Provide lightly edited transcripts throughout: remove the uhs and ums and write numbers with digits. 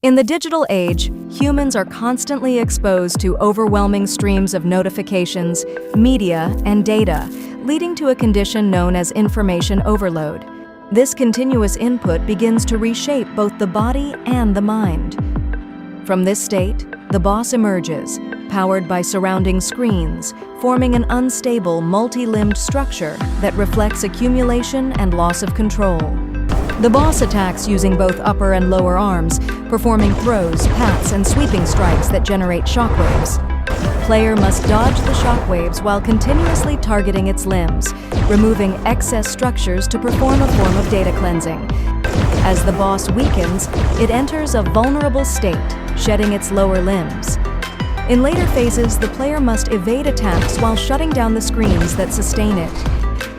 In the digital age, humans are constantly exposed to overwhelming streams of notifications, media, and data, leading to a condition known as information overload. This continuous input begins to reshape both the body and the mind. From this state, the boss emerges, powered by surrounding screens, forming an unstable, multi-limbed structure that reflects accumulation and loss of control. The boss attacks using both upper and lower arms, performing throws, pats, and sweeping strikes that generate shockwaves. Player must dodge the shockwaves while continuously targeting its limbs, removing excess structures to perform a form of data cleansing. As the boss weakens, it enters a vulnerable state, shedding its lower limbs. In later phases, the player must evade attacks while shutting down the screens that sustain it.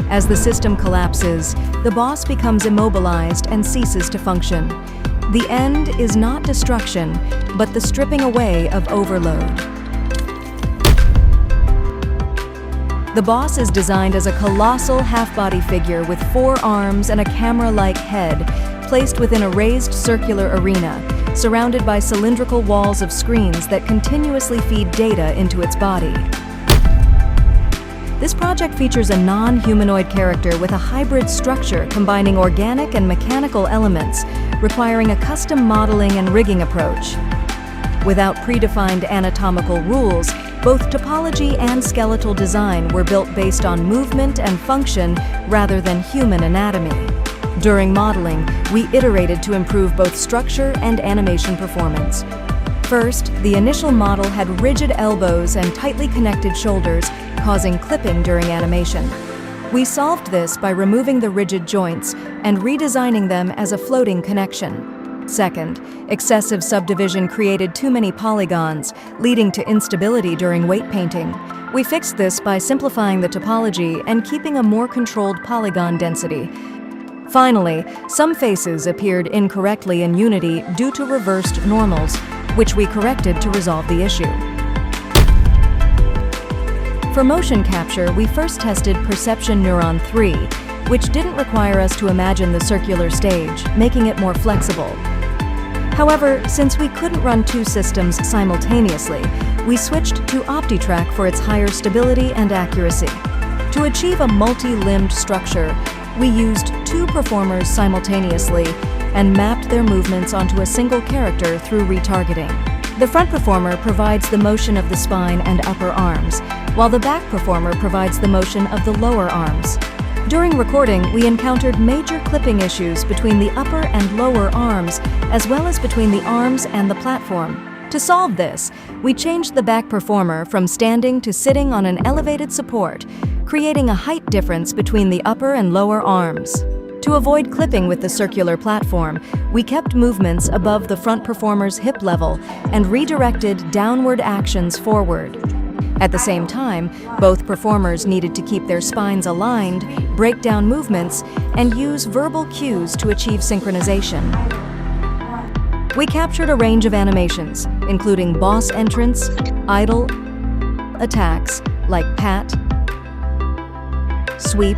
As the system collapses, the boss becomes immobilized and ceases to function. The end is not destruction, but the stripping away of overload. The boss is designed as a colossal half-body figure with 4 arms and a camera-like head, placed within a raised circular arena, surrounded by cylindrical walls of screens that continuously feed data into its body. This project features a non-humanoid character with a hybrid structure combining organic and mechanical elements, requiring a custom modeling and rigging approach. Without predefined anatomical rules, both topology and skeletal design were built based on movement and function rather than human anatomy. During modeling, we iterated to improve both structure and animation performance. First, the initial model had rigid elbows and tightly connected shoulders, causing clipping during animation. We solved this by removing the rigid joints and redesigning them as a floating connection. Second, excessive subdivision created too many polygons, leading to instability during weight painting. We fixed this by simplifying the topology and keeping a more controlled polygon density. Finally, some faces appeared incorrectly in Unity due to reversed normals, which we corrected to resolve the issue. For motion capture, we first tested Perception Neuron 3, which didn't require us to imagine the circular stage, making it more flexible. However, since we couldn't run 2 systems simultaneously, we switched to OptiTrack for its higher stability and accuracy. To achieve a multi-limbed structure, we used 2 performers simultaneously and mapped their movements onto a single character through retargeting. The front performer provides the motion of the spine and upper arms, while the back performer provides the motion of the lower arms. During recording, we encountered major clipping issues between the upper and lower arms, as well as between the arms and the platform. To solve this, we changed the back performer from standing to sitting on an elevated support, creating a height difference between the upper and lower arms. To avoid clipping with the circular platform, we kept movements above the front performer's hip level and redirected downward actions forward. At the same time, both performers needed to keep their spines aligned, break down movements, and use verbal cues to achieve synchronization. We captured a range of animations, including boss entrance, idle, attacks like pat, sweep,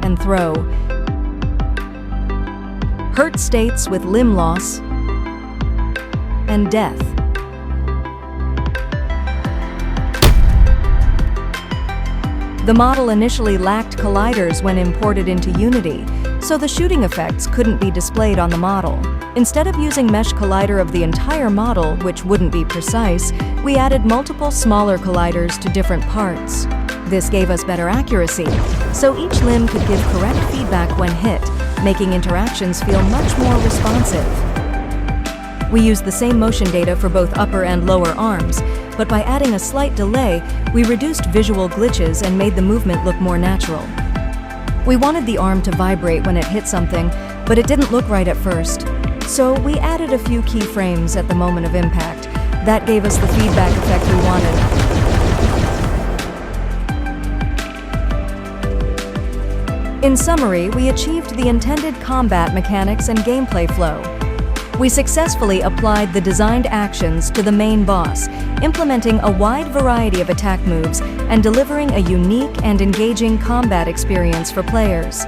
and throw, hurt states with limb loss, and death. The model initially lacked colliders when imported into Unity, so the shooting effects couldn't be displayed on the model. Instead of using mesh collider of the entire model, which wouldn't be precise, we added multiple smaller colliders to different parts. This gave us better accuracy, so each limb could give correct feedback when hit, making interactions feel much more responsive. We used the same motion data for both upper and lower arms, but by adding a slight delay, we reduced visual glitches and made the movement look more natural. We wanted the arm to vibrate when it hit something, but it didn't look right at first. So we added a few keyframes at the moment of impact. That gave us the feedback effect we wanted. In summary, we achieved the intended combat mechanics and gameplay flow. We successfully applied the designed actions to the main boss, implementing a wide variety of attack moves and delivering a unique and engaging combat experience for players.